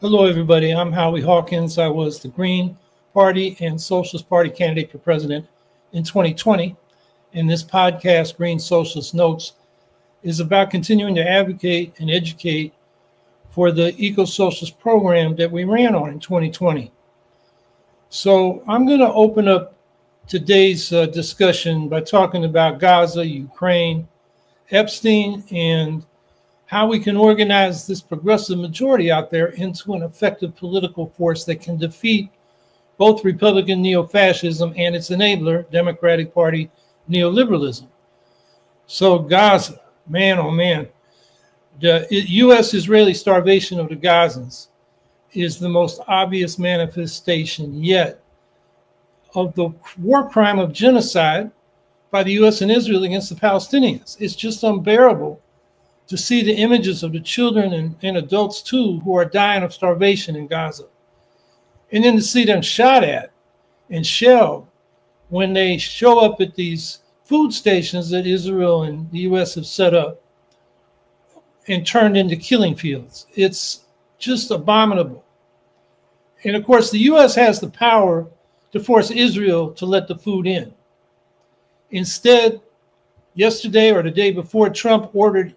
Hello, everybody. I'm Howie Hawkins. I was the Green Party and Socialist Party candidate for president in 2020. And this podcast, Green Socialist Notes, is about continuing to advocate and educate for the eco-socialist program that we ran on in 2020. So I'm going to open up today's discussion by talking about Gaza, Ukraine, Epstein, and how we can organize this progressive majority out there into an effective political force that can defeat both Republican neo-fascism and its enabler, Democratic Party neoliberalism. So Gaza, man, oh man, the U.S.-Israeli starvation of the Gazans is the most obvious manifestation yet of the war crime of genocide by the U.S. and Israel against the Palestinians. It's just unbearable to see the images of the children and adults too who are dying of starvation in Gaza. And then to see them shot at and shelled when they show up at these food stations that Israel and the US have set up and turned into killing fields. It's just abominable. And of course, the US has the power to force Israel to let the food in. Instead, yesterday or the day before, Trump ordered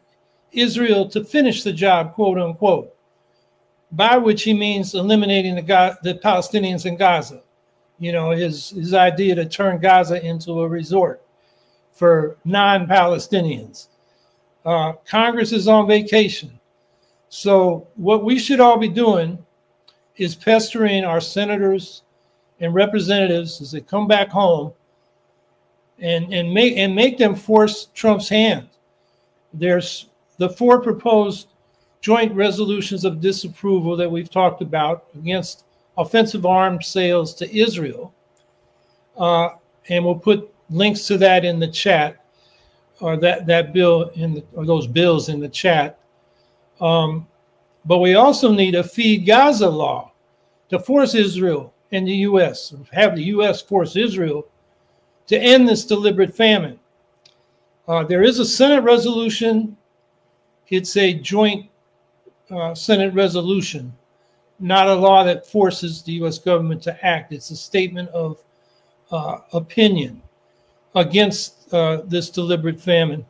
Israel to finish the job, quote unquote, by which he means eliminating the Palestinians in Gaza. You know, his idea to turn Gaza into a resort for non-Palestinians. Congress is on vacation. So what we should all be doing is pestering our senators and representatives as they come back home and make them force Trump's hand. There's the 4 proposed joint resolutions of disapproval that we've talked about against offensive arms sales to Israel. And we'll put links to that in the chat, or that bill or those bills in the chat. But we also need a Feed Gaza law to force Israel and the U.S., have the U.S. force Israel to end this deliberate famine. There is a Senate resolution. It's a joint Senate resolution, not a law that forces the U.S. government to act. It's a statement of opinion against this deliberate famine.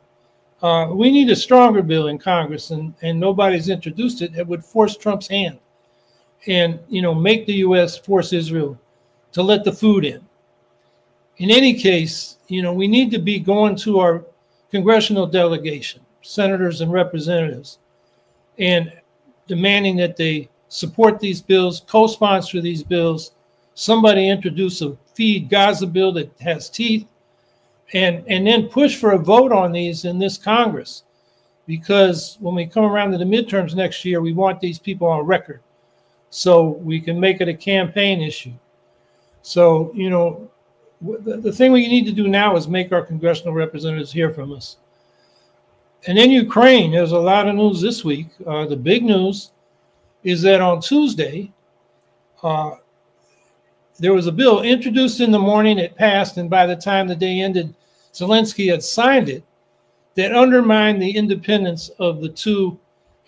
We need a stronger bill in Congress, and nobody's introduced it, that would force Trump's hand and, you know, make the U.S. force Israel to let the food in. In any case, you know, we need to be going to our congressional delegation, senators and representatives, and demanding that they support these bills, co-sponsor these bills. Somebody introduce a Feed Gaza bill that has teeth, and then push for a vote on these in this Congress. Because when we come around to the midterms next year, we want these people on record so we can make it a campaign issue. So, you know, the thing we need to do now is make our congressional representatives hear from us. And then Ukraine, there's a lot of news this week. The big news is that on Tuesday, there was a bill introduced in the morning. It passed, and by the time the day ended, Zelensky had signed it, that undermined the independence of the 2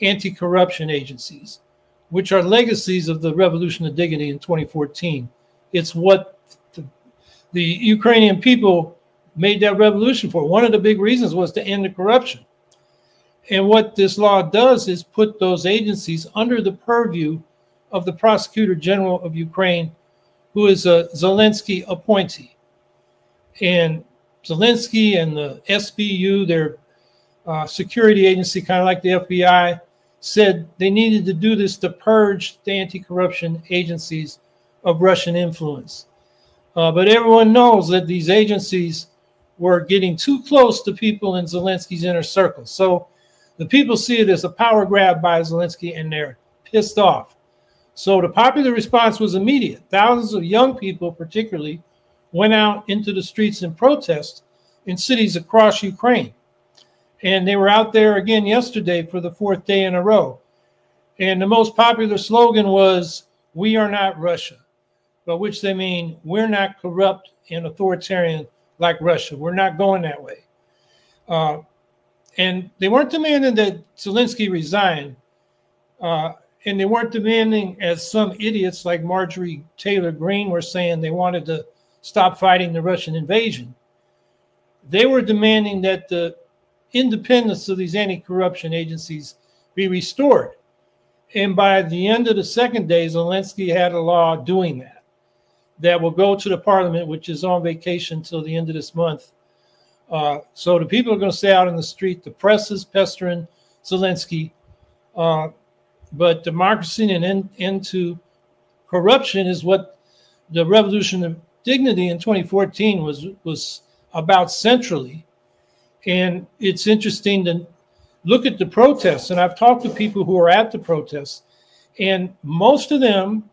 anti-corruption agencies, which are legacies of the Revolution of Dignity in 2014. It's what the Ukrainian people made that revolution for. One of the big reasons was to end the corruption. And what this law does is put those agencies under the purview of the Prosecutor General of Ukraine, who is a Zelensky appointee. And Zelensky and the SBU, their security agency, kind of like the FBI, said they needed to do this to purge the anti-corruption agencies of Russian influence. But everyone knows that these agencies were getting too close to people in Zelensky's inner circle. So the people see it as a power grab by Zelensky, and they're pissed off. So the popular response was immediate. Thousands of young people, particularly, went out into the streets in protest in cities across Ukraine. And they were out there again yesterday for the 4th day in a row. And the most popular slogan was, "We are not Russia," by which they mean we're not corrupt and authoritarian like Russia. We're not going that way. And they weren't demanding that Zelensky resign. And they weren't demanding, as some idiots like Marjorie Taylor Greene were saying, they wanted to stop fighting the Russian invasion. They were demanding that the independence of these anti-corruption agencies be restored. And by the end of the second day, Zelensky had a law doing that, that will go to the parliament, which is on vacation till the end of this month. So the people are going to stay out in the street. The press is pestering Zelensky. But democracy and end to corruption is what the Revolution of Dignity in 2014 was about centrally. And it's interesting to look at the protests. And I've talked to people who are at the protests, and most of them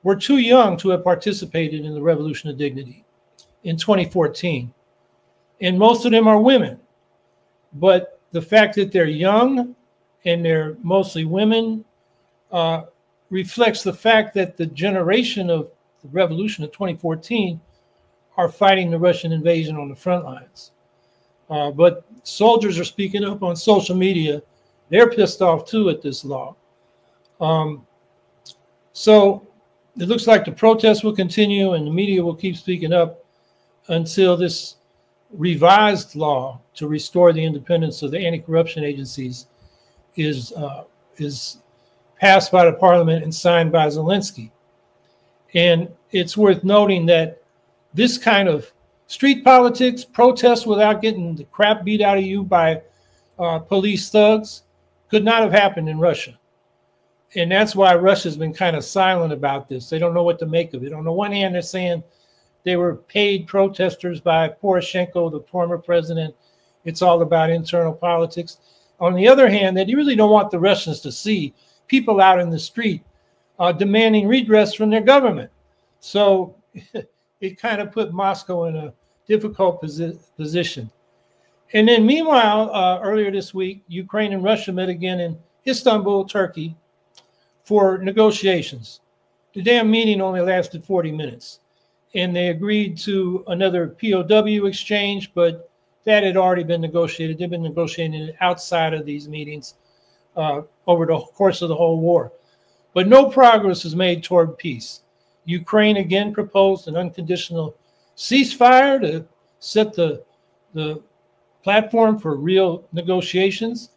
were too young to have participated in the Revolution of Dignity in 2014. And most of them are women. But the fact that they're young and they're mostly women reflects the fact that the generation of the revolution of 2014 are fighting the Russian invasion on the front lines. But soldiers are speaking up on social media. They're pissed off too at this law. So it looks like the protests will continue and the media will keep speaking up until this revised law to restore the independence of the anti-corruption agencies is passed by the parliament and signed by Zelensky. And it's worth noting that this kind of street politics, protest without getting the crap beat out of you by police thugs, could not have happened in Russia. And that's why Russia's been kind of silent about this. They don't know what to make of it. On the one hand, they're saying they were paid protesters by Poroshenko, the former president. It's all about internal politics. On the other hand, they really don't want the Russians to see people out in the street demanding redress from their government. So it kind of put Moscow in a difficult position. And then meanwhile, earlier this week, Ukraine and Russia met again in Istanbul, Turkey, for negotiations. The damn meeting only lasted 40 minutes. And they agreed to another POW exchange, but that had already been negotiated. They've been negotiating it outside of these meetings over the course of the whole war. But no progress is made toward peace. Ukraine again proposed an unconditional ceasefire to set the platform for real negotiations.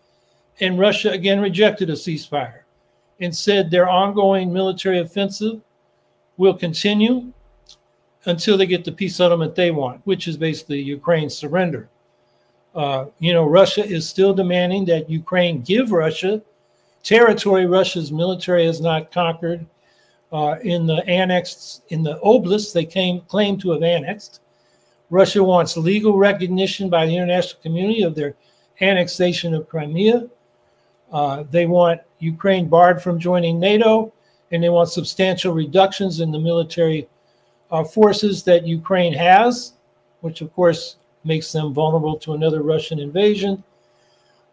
And Russia again rejected a ceasefire and said their ongoing military offensive will continue until they get the peace settlement they want, which is basically Ukraine's surrender. Russia is still demanding that Ukraine give Russia territory Russia's military has not conquered in the oblasts they claim to have annexed. Russia wants legal recognition by the international community of their annexation of Crimea. They want Ukraine barred from joining NATO, and they want substantial reductions in the military forces that Ukraine has, which of course makes them vulnerable to another Russian invasion.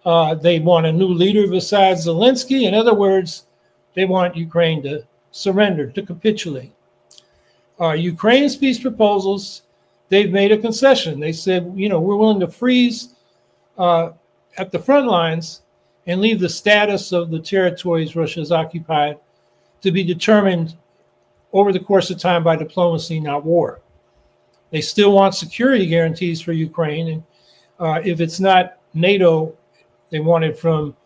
They want a new leader besides Zelensky. In other words, they want Ukraine to surrender, to capitulate. Ukraine's peace proposals, they've made a concession. They said, we're willing to freeze at the front lines and leave the status of the territories Russia has occupied to be determined over the course of time by diplomacy, not war. They still want security guarantees for Ukraine. And if it's not NATO, they want it from,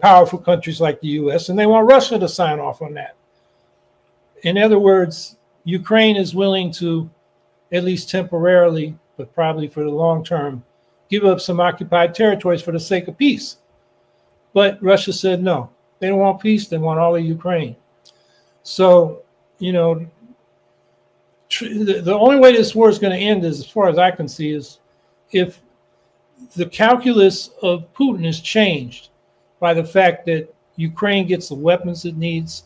powerful countries like the US, and they want Russia to sign off on that. In other words, Ukraine is willing to, at least temporarily, but probably for the long term, give up some occupied territories for the sake of peace. But Russia said no. They don't want peace. They want all of Ukraine. So, the only way this war is going to end, as far as I can see, is if the calculus of Putin is changed by the fact that Ukraine gets the weapons it needs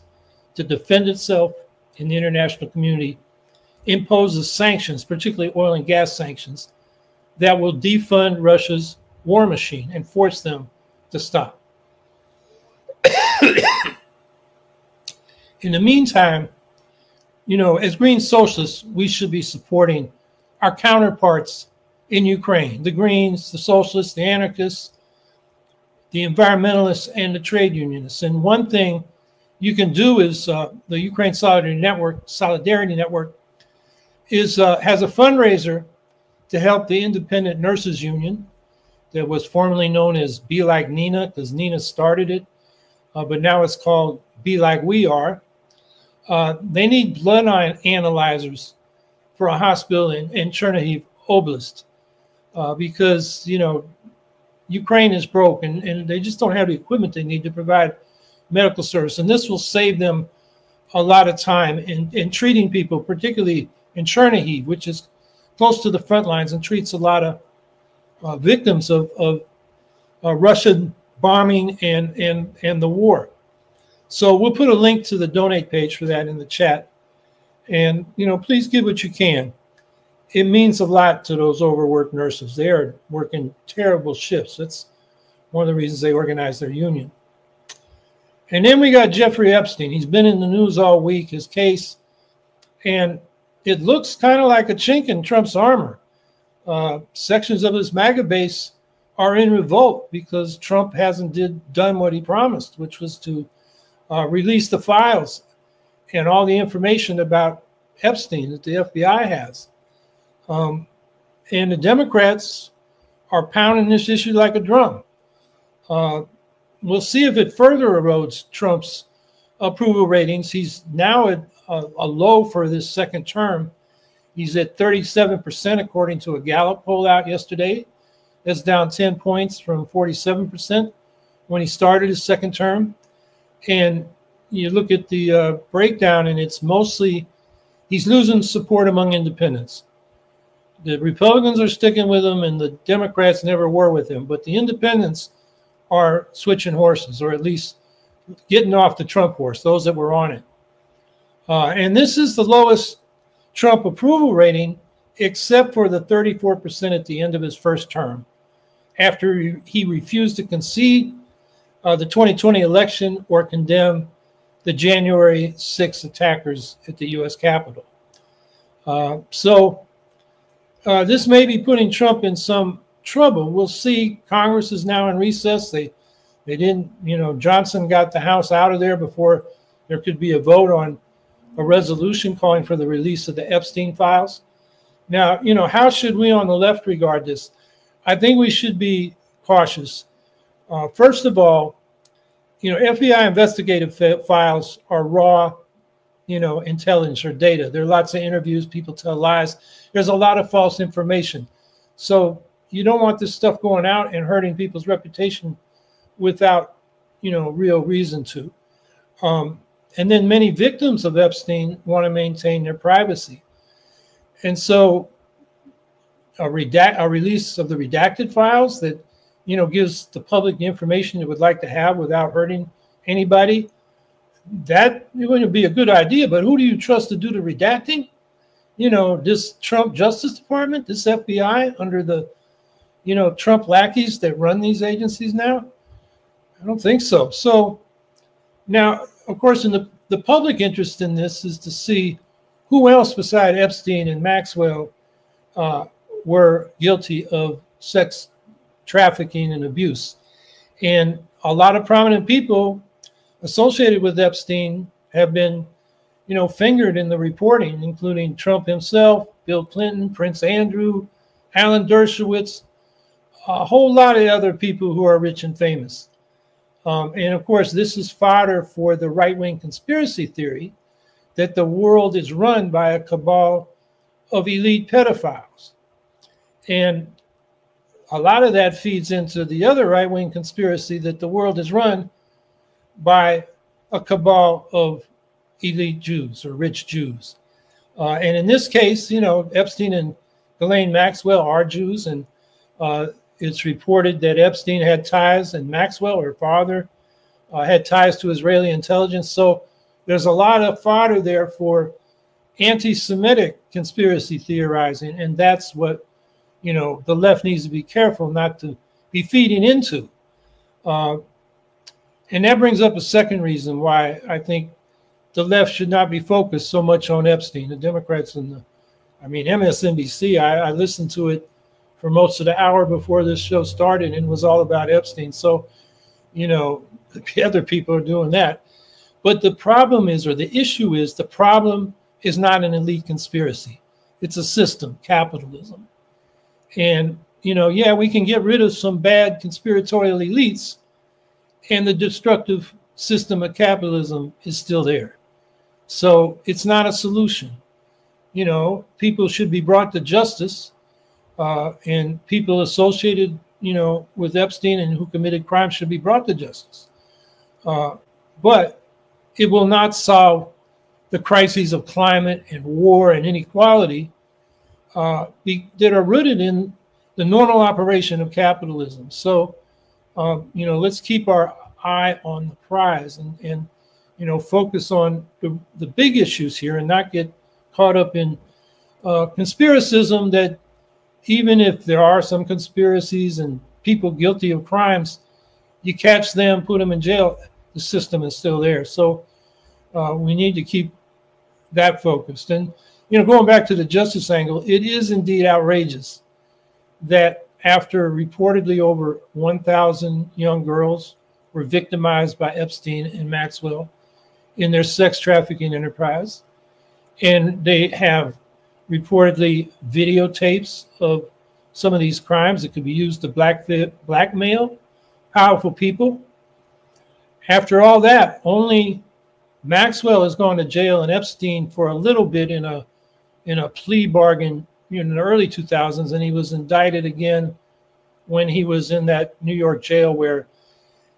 to defend itself in the international community, imposes sanctions, particularly oil and gas sanctions, that will defund Russia's war machine and force them to stop. In the meantime, as green socialists, we should be supporting our counterparts in Ukraine, the Greens, the socialists, the anarchists, the environmentalists, and the trade unionists. And one thing you can do is the Ukraine Solidarity Network is has a fundraiser to help the Independent Nurses Union that was formerly known as Be Like Nina, because Nina started it, but now it's called Be Like We Are. They need blood analyzers for a hospital in Chernihiv Oblast because, you know, Ukraine is broke and they just don't have the equipment they need to provide medical service. And this will save them a lot of time in treating people, particularly in Chernihiv, which is close to the front lines and treats a lot of victims of Russian bombing and the war. So we'll put a link to the donate page for that in the chat. And, you know, please give what you can. It means a lot to those overworked nurses. They are working terrible shifts. That's one of the reasons they organized their union. And then we got Jeffrey Epstein. He's been in the news all week, his case. And it looks kind of like a chink in Trump's armor. Sections of his MAGA base are in revolt because Trump hasn't done what he promised, which was to release the files and all the information about Epstein that the FBI has. And the Democrats are pounding this issue like a drum. We'll see if it further erodes Trump's approval ratings. He's now at a low for this second term. He's at 37%, according to a Gallup poll out yesterday. That's down 10 points from 47% when he started his second term. And you look at the breakdown, and it's mostly he's losing support among independents. The Republicans are sticking with him, and the Democrats never were with him. But the independents are switching horses, or at least getting off the Trump horse, those that were on it. And this is the lowest Trump approval rating, except for the 34% at the end of his first term, after he refused to concede the 2020 election or condemn the January 6 attackers at the U.S. Capitol. So this may be putting Trump in some trouble. We'll see. Congress is now in recess. They didn't, you know, Johnson got the House out of there before there could be a vote on a resolution calling for the release of the Epstein files. Now, you know, how should we on the left regard this? I think we should be cautious. First of all, you know, FBI investigative files are raw, you know, intelligence or data. There are lots of interviews. People tell lies. There's a lot of false information. So you don't want this stuff going out and hurting people's reputation without, you know, real reason to. And then many victims of Epstein want to maintain their privacy. And so a release of the redacted files that, you know, gives the public the information it would like to have without hurting anybody, that wouldn't be a good idea. But who do you trust to do the redacting? You know, this Trump Justice Department, this FBI under the, you know, Trump lackeys that run these agencies now? I don't think so. So now, of course, in the public interest in this is to see who else beside Epstein and Maxwell were guilty of sex trafficking and abuse. And a lot of prominent people associated with Epstein have been, you know, fingered in the reporting, including Trump himself, Bill Clinton, Prince Andrew, Alan Dershowitz, a whole lot of other people who are rich and famous. And of course, this is fodder for the right-wing conspiracy theory that the world is run by a cabal of elite pedophiles. And a lot of that feeds into the other right-wing conspiracy that the world is run by a cabal of elite Jews or rich Jews. And in this case, you know, Epstein and Ghislaine Maxwell are Jews, and it's reported that Epstein had ties, and Maxwell, her father, had ties to Israeli intelligence. So there's a lot of fodder there for anti-Semitic conspiracy theorizing, and that's what, you know, the left needs to be careful not to be feeding into. And that brings up a second reason why I think the left should not be focused so much on Epstein. The Democrats and the, I mean, MSNBC, I listened to it for most of the hour before this show started, and it was all about Epstein. So, you know, the other people are doing that. But the problem is, or the issue is, the problem is not an elite conspiracy. It's a system, capitalism. And, you know, yeah, we can get rid of some bad conspiratorial elites, and the destructive system of capitalism is still there. So it's not a solution. You know, people should be brought to justice, and people associated, you know, with Epstein and who committed crimes should be brought to justice. But it will not solve the crises of climate and war and inequality that are rooted in the normal operation of capitalism. So, you know, let's keep our eye on the prize and you know, focus on the big issues here and not get caught up in conspiracism that even if there are some conspiracies and people guilty of crimes, you catch them, put them in jail, the system is still there. So we need to keep that focused. And, you know, going back to the justice angle, it is indeed outrageous that after reportedly over 1,000 young girls were victimized by Epstein and Maxwell in their sex trafficking enterprise, and they have reportedly videotapes of some of these crimes that could be used to blackmail powerful people. After all that, only Maxwell has gone to jail and Epstein for a little bit in a plea bargain in the early 2000s, and he was indicted again when he was in that New York jail where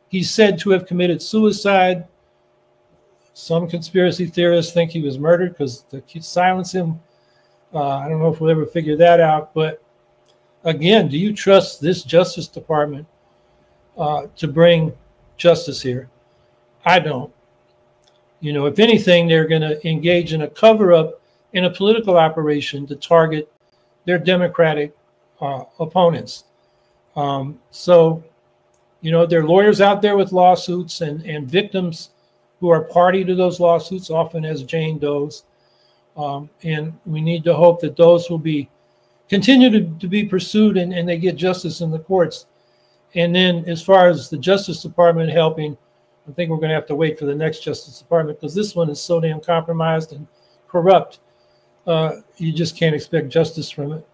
he's said to have committed suicide. Some conspiracy theorists think he was murdered because they silence him. I don't know if we'll ever figure that out. But again, do you trust this Justice Department to bring justice here? I don't. You know, if anything, they're going to engage in a cover-up in a political operation to target their Democratic opponents. So, you know, there are lawyers out there with lawsuits and victims who are party to those lawsuits, often as Jane Does. And we need to hope that those will be continue to be pursued and they get justice in the courts. And then as far as the Justice Department helping, I think we're going to have to wait for the next Justice Department because this one is so damn compromised and corrupt. You just can't expect justice from it.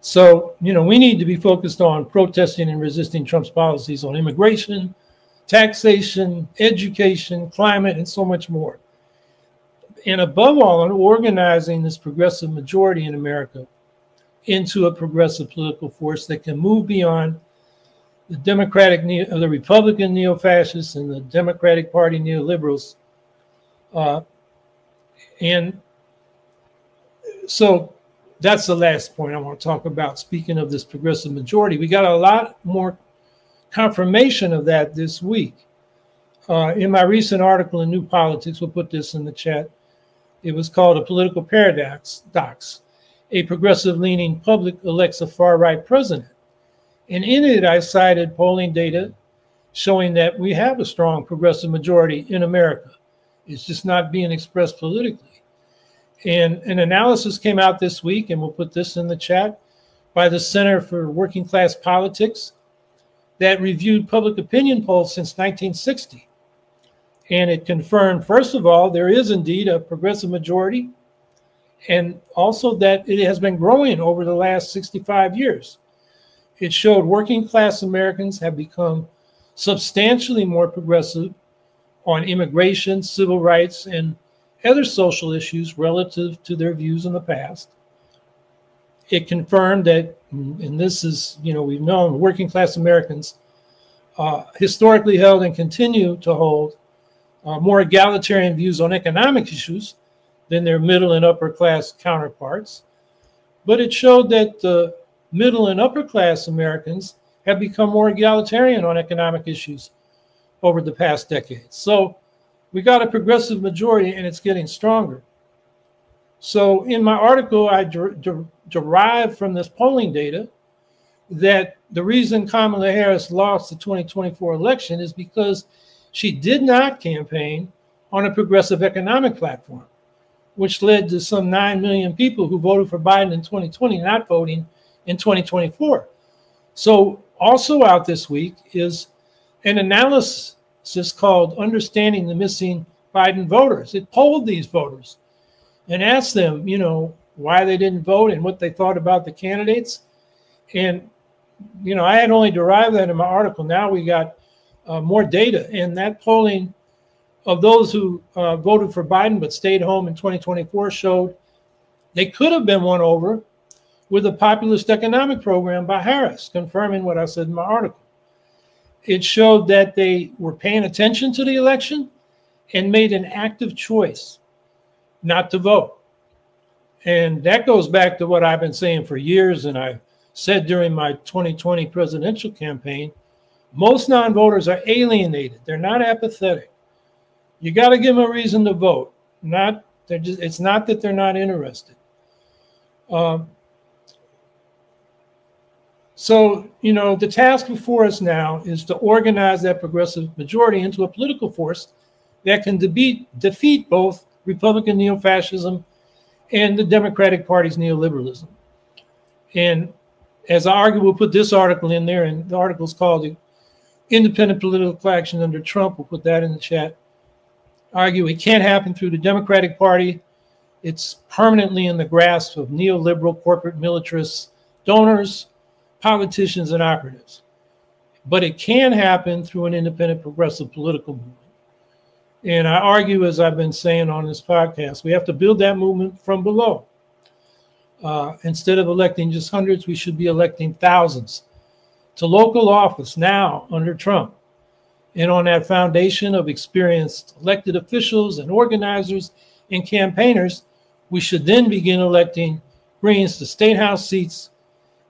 So, you know, we need to be focused on protesting and resisting Trump's policies on immigration, taxation, education, climate, and so much more. And above all, on organizing this progressive majority in America into a progressive political force that can move beyond the the Republican neo-fascists and the Democratic Party neoliberals. And so that's the last point I want to talk about. Speaking of this progressive majority, we got a lot more confirmation of that this week. In my recent article in New Politics, we'll put this in the chat. It was called A Political Paradox, a progressive-leaning public elects a far-right president. And in it, I cited polling data showing that we have a strong progressive majority in America. It's just not being expressed politically. And an analysis came out this week, and we'll put this in the chat, by the Center for Working Class Politics that reviewed public opinion polls since 1960. And it confirmed, first of all, there is indeed a progressive majority, and also that it has been growing over the last 65 years. It showed working class Americans have become substantially more progressive on immigration, civil rights, and other social issues relative to their views in the past. It confirmed that, and this is, you know, we've known working class Americans historically held and continue to hold more egalitarian views on economic issues than their middle and upper class counterparts. But it showed that the middle and upper class Americans have become more egalitarian on economic issues over the past decades. So we got a progressive majority and it's getting stronger. So in my article, I derived from this polling data that the reason Kamala Harris lost the 2024 election is because she did not campaign on a progressive economic platform, which led to some 9 million people who voted for Biden in 2020 not voting in 2024. So also out this week is an analysis It's just called Understanding the Missing Biden Voters. It polled these voters and asked them, you know, why they didn't vote and what they thought about the candidates. And, you know, I had only derived that in my article. Now we got more data. And that polling of those who voted for Biden but stayed home in 2024 showed they could have been won over with a populist economic program by Harris, confirming what I said in my article. It showed that they were paying attention to the election and made an active choice not to vote. And that goes back to what I've been saying for years, and I said during my 2020 presidential campaign. Most non-voters are alienated. They're not apathetic. You got to give them a reason to vote. It's not that they're not interested. So, you know, the task before us now is to organize that progressive majority into a political force that can defeat both Republican neo-fascism and the Democratic Party's neoliberalism. And as I argue, we'll put this article in there, and the article is called Independent Political Action Under Trump. We'll put that in the chat. Argue it can't happen through the Democratic Party. It's permanently in the grasp of neoliberal corporate militarists, donors, politicians, and operatives. But it can happen through an independent progressive political movement. And I argue, as I've been saying on this podcast, we have to build that movement from below. Instead of electing just hundreds, we should be electing thousands to local office now under Trump. And on that foundation of experienced elected officials and organizers and campaigners, we should then begin electing Greens to state house seats,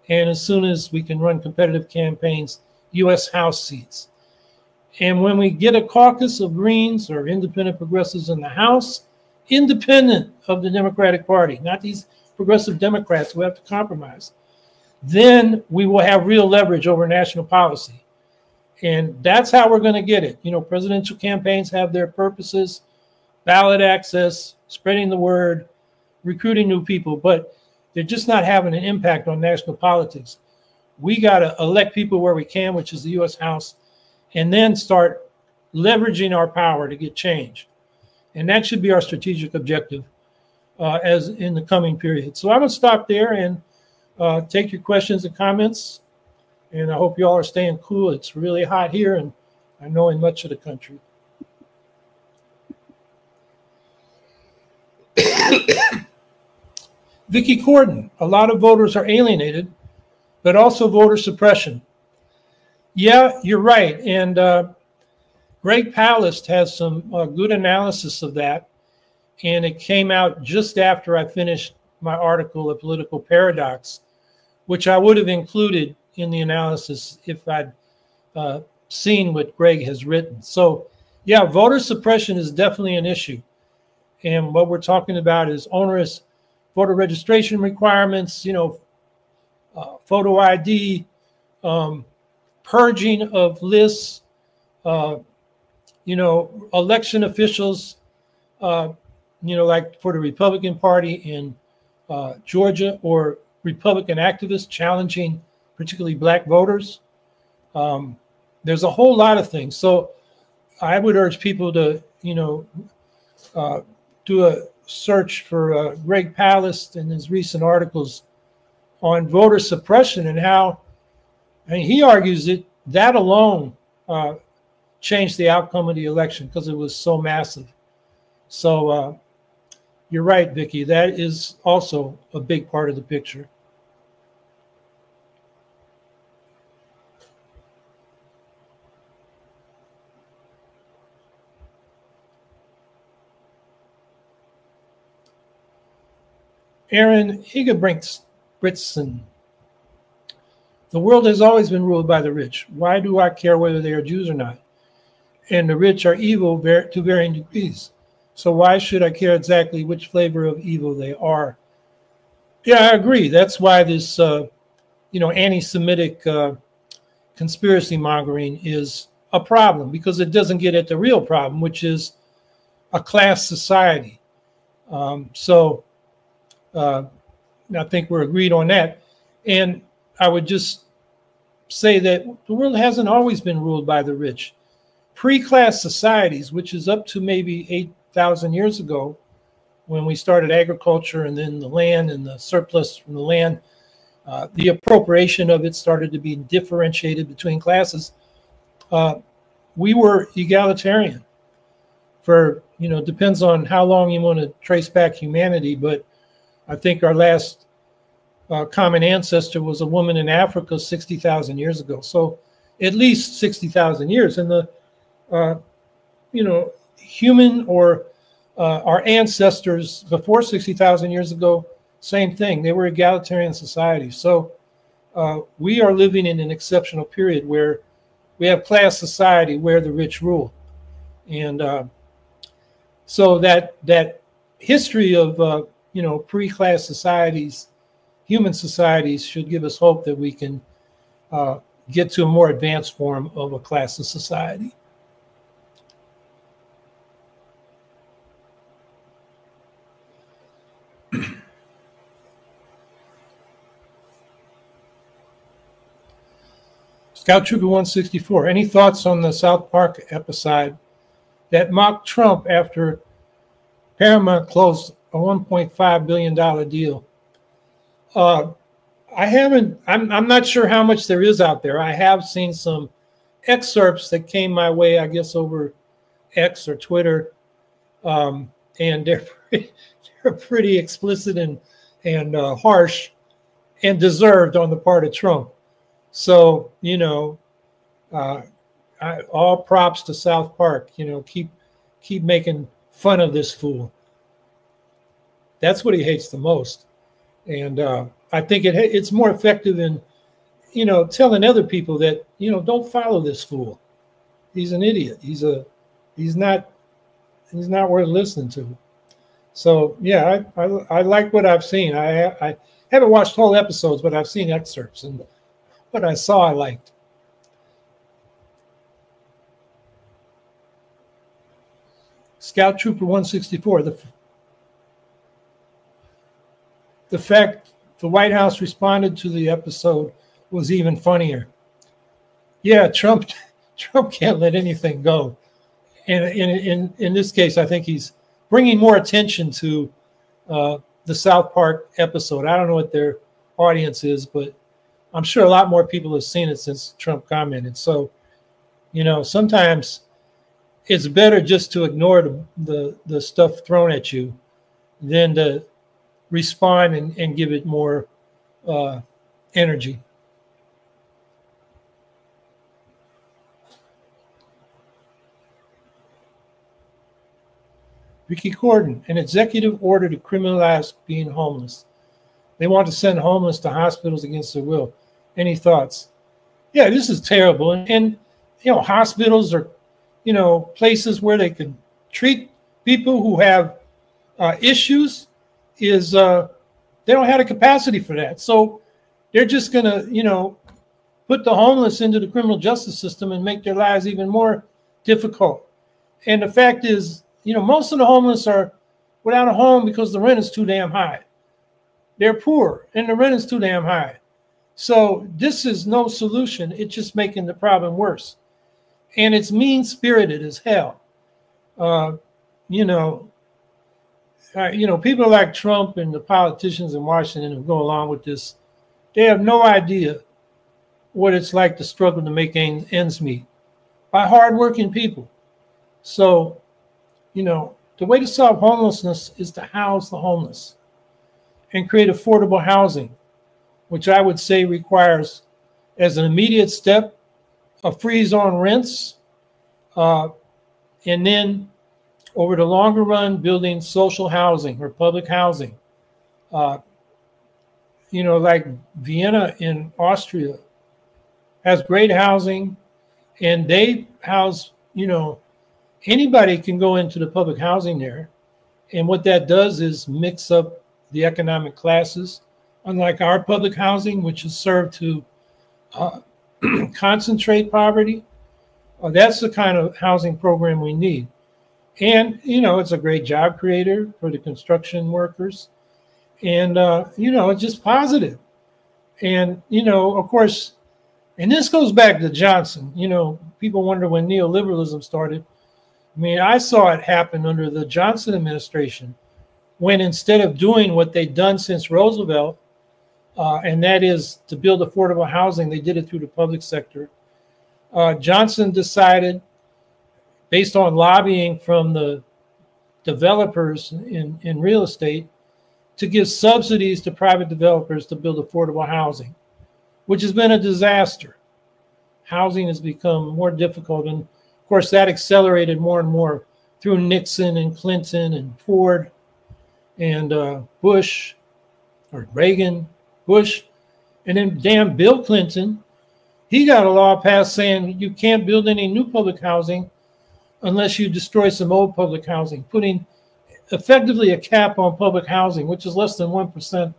and as soon as we can run competitive campaigns, U.S. House seats. And when we get a caucus of Greens or independent progressives in the House, independent of the Democratic Party, not these progressive Democrats who have to compromise, then we will have real leverage over national policy. And that's how we're going to get it. You know, presidential campaigns have their purposes: ballot access, spreading the word, recruiting new people, but they're just not having an impact on national politics. We got to elect people where we can, which is the U.S. House, and then start leveraging our power to get change. And that should be our strategic objective as in the coming period. So I'm going to stop there and take your questions and comments. And I hope you all are staying cool. It's really hot here, and I know in much of the country. Vicky Corden, a lot of voters are alienated, but also voter suppression. Yeah, you're right. And Greg Palast has some good analysis of that. And it came out just after I finished my article, A Political Paradox, which I would have included in the analysis if I'd seen what Greg has written. So yeah, voter suppression is definitely an issue. And what we're talking about is onerous voter registration requirements, you know, photo ID, purging of lists, you know, election officials, you know, like for the Republican Party in Georgia, or Republican activists challenging particularly Black voters. There's a whole lot of things. So I would urge people to, you know, do a search for Greg Palast and his recent articles on voter suppression and how, I mean, he argues that alone changed the outcome of the election because it was so massive. So you're right, Vicky. That is also a big part of the picture. Aaron Higebrigtsen. The world has always been ruled by the rich. Why do I care whether they are Jews or not? And the rich are evil to varying degrees. So why should I care exactly which flavor of evil they are? Yeah, I agree. That's why this, you know, anti-Semitic conspiracy mongering is a problem, because it doesn't get at the real problem, which is a class society. I think we're agreed on that. And I would just say that the world hasn't always been ruled by the rich. pre-class societies, which is up to maybe 8,000 years ago, when we started agriculture, and then the land and the surplus from the land, the appropriation of it started to be differentiated between classes. We were egalitarian for, depends on how long you want to trace back humanity, but I think our last common ancestor was a woman in Africa 60,000 years ago. So at least 60,000 years. And the, human or our ancestors before 60,000 years ago, same thing. They were egalitarian societies. So we are living in an exceptional period where we have class society where the rich rule. And so that history of, pre-class societies, human societies, should give us hope that we can get to a more advanced form of a class of society. Scout Trooper 164, any thoughts on the South Park episode that mocked Trump after Paramount closed a $1.5 billion deal? I'm not sure how much there is out there. I have seen some excerpts that came my way, I guess, over X or Twitter. And they're pretty explicit and harsh and deserved on the part of Trump. So, all props to South Park, keep making fun of this fool. That's what he hates the most. And I think it's more effective in, telling other people that, don't follow this fool. He's an idiot. He's not worth listening to. So, yeah, I like what I've seen. I haven't watched whole episodes, but I've seen excerpts, and what I saw, I liked. Scout Trooper 164, the fact the White House responded to the episode was even funnier. Yeah, Trump can't let anything go. And in this case, I think he's bringing more attention to the South Park episode. I don't know what their audience is, but I'm sure a lot more people have seen it since Trump commented. So, sometimes it's better just to ignore the stuff thrown at you than to respond and give it more energy. Ricky Corden, an executive order to criminalize being homeless. They want to send homeless to hospitals against their will. Any thoughts? Yeah, this is terrible. And hospitals are, places where they can treat people who have issues. They don't have the capacity for that. So they're just going to, put the homeless into the criminal justice system and make their lives even more difficult. And the fact is, most of the homeless are without a home because the rent is too damn high. They're poor and the rent is too damn high. So this is no solution. It's just making the problem worse. And it's mean-spirited as hell. People like Trump and the politicians in Washington who go along with this, they have no idea what it's like to struggle to make ends meet by hardworking people. So, the way to solve homelessness is to house the homeless and create affordable housing, which I would say requires, as an immediate step, a freeze on rents, and then over the longer run, building social housing or public housing. Like Vienna in Austria has great housing, and they house, anybody can go into the public housing there. And what that does is mix up the economic classes, unlike our public housing, which is served to concentrate poverty. That's the kind of housing program we need. And, it's a great job creator for the construction workers. And, it's just positive. And, of course, And this goes back to Johnson. You know, people wonder when neoliberalism started. I mean, I saw it happen under the Johnson administration, when instead of doing what they'd done since Roosevelt, and that is to build affordable housing, they did it through the public sector. Johnson decided, based on lobbying from the developers in real estate, to give subsidies to private developers to build affordable housing, which has been a disaster. Housing has become more difficult. And of course, that accelerated more and more through Nixon and Clinton and Ford and Bush, or Reagan, Bush, and then damn Bill Clinton. He got a law passed saying you can't build any new public housing unless you destroy some old public housing, putting effectively a cap on public housing, which is less than 1%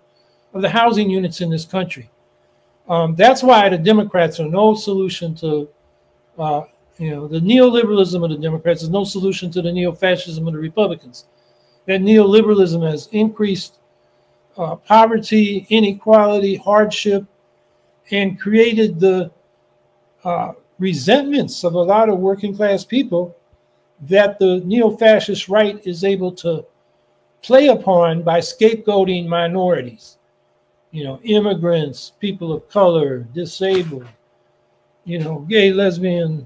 of the housing units in this country. That's why the Democrats are no solution to, the neoliberalism of the Democrats is no solution to the neo-fascism of the Republicans. That neoliberalism has increased poverty, inequality, hardship, and created the resentments of a lot of working class people that the neo-fascist right is able to play upon by scapegoating minorities. You know, immigrants, people of color, disabled, gay, lesbian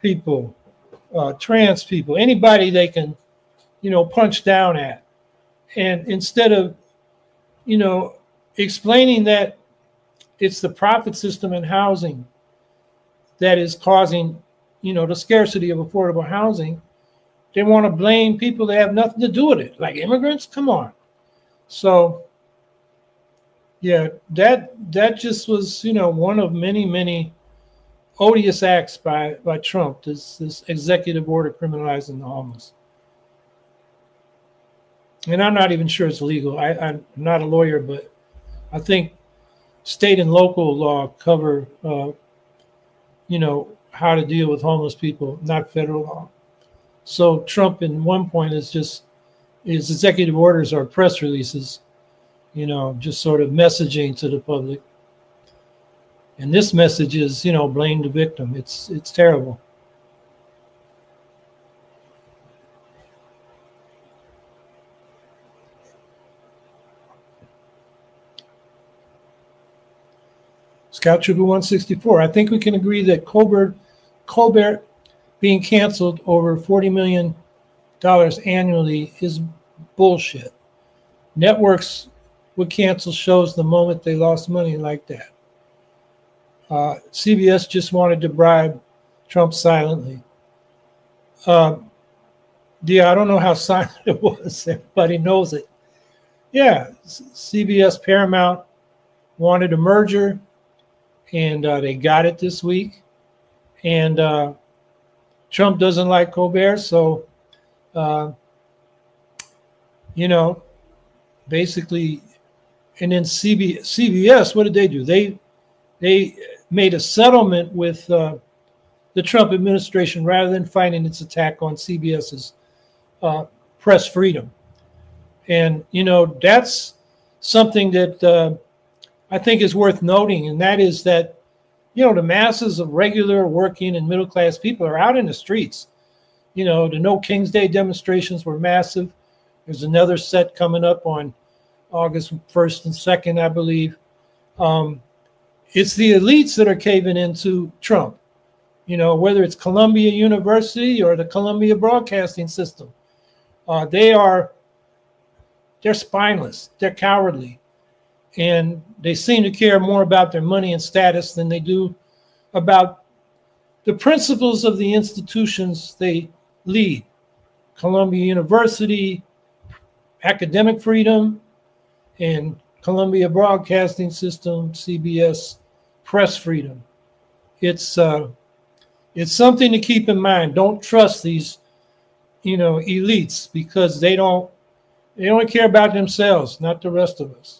people, trans people, anybody they can, punch down at. And instead of, explaining that it's the profit system in housing that is causing, the scarcity of affordable housing, they want to blame people that have nothing to do with it, like immigrants. Come on. So, yeah, that just was, one of many, many odious acts by Trump, this executive order criminalizing the homeless. And I'm not even sure it's legal. I'm not a lawyer, but I think state and local law cover, how to deal with homeless people, not federal law. So Trump, in one point, his executive orders are press releases, just sort of messaging to the public. And this message is, blame the victim. It's terrible. Scout Trooper 164. I think we can agree that Colbert being canceled over $40 million annually is bullshit. Networks would cancel shows the moment they lost money like that. CBS just wanted to bribe Trump silently. Yeah, I don't know how silent it was. Everybody knows it. Yeah, CBS Paramount wanted a merger, and they got it this week. And Trump doesn't like Colbert, so, basically, and then CBS, what did they do? They made a settlement with the Trump administration rather than fighting its attack on CBS's press freedom. And, that's something that I think is worth noting, and that is that, the masses of regular working and middle-class people are out in the streets. The No King's Day demonstrations were massive. There's another set coming up on August 1st and 2nd, I believe. It's the elites that are caving into Trump, whether it's Columbia University or the Columbia Broadcasting System. They're spineless. They're cowardly. And they seem to care more about their money and status than they do about the principles of the institutions they lead. Columbia University, academic freedom, and Columbia Broadcasting System, CBS, press freedom. It's something to keep in mind. Don't trust these, elites, because they don't care about themselves, not the rest of us.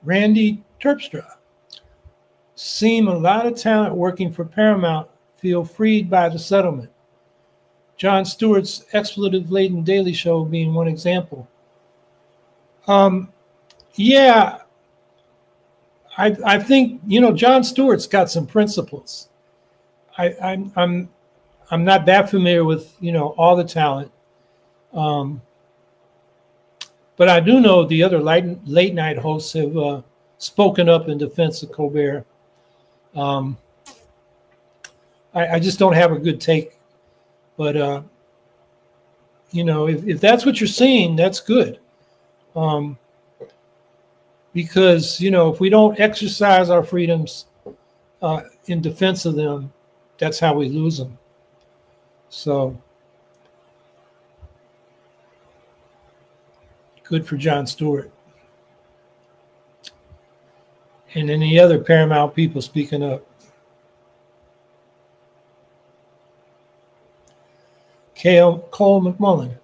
Randy Terpstra. Seem a lot of talent working for Paramount feel freed by the settlement. Jon Stewart's expletive-laden Daily Show being one example. Yeah, I think, you know, Jon Stewart's got some principles. I'm not that familiar with, you know, all the talent, but I do know the other late night hosts have spoken up in defense of Colbert. I just don't have a good take, but you know, if that's what you're seeing, that's good. Because, you know, if we don't exercise our freedoms in defense of them, that's how we lose them. So good for Jon Stewart. And any other Paramount people speaking up. Cole McMullen.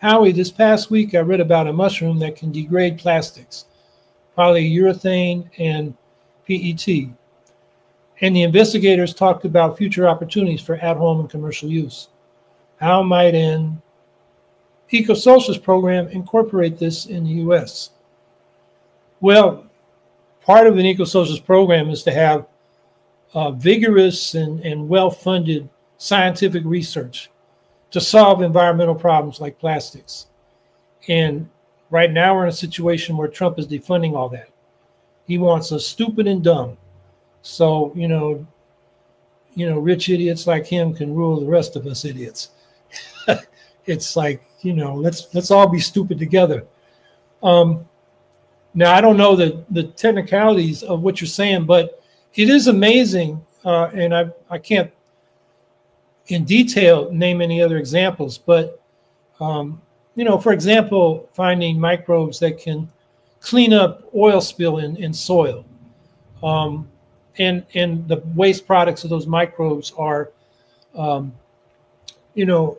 Howie, this past week I read about a mushroom that can degrade plastics, polyurethane and PET. And the investigators talked about future opportunities for at-home and commercial use. How might an eco-socialist program incorporate this in the U.S.? Well, part of an eco-socialist program is to have vigorous and well-funded scientific research to solve environmental problems like plastics. And right now we're in a situation where Trump is defunding all that. He wants us stupid and dumb. So, you know, rich idiots like him can rule the rest of us idiots. It's like, you know, let's all be stupid together. Now, I don't know the technicalities of what you're saying, but it is amazing, and I can't in detail name any other examples, but you know, for example, finding microbes that can clean up oil spill in soil, and the waste products of those microbes are, you know,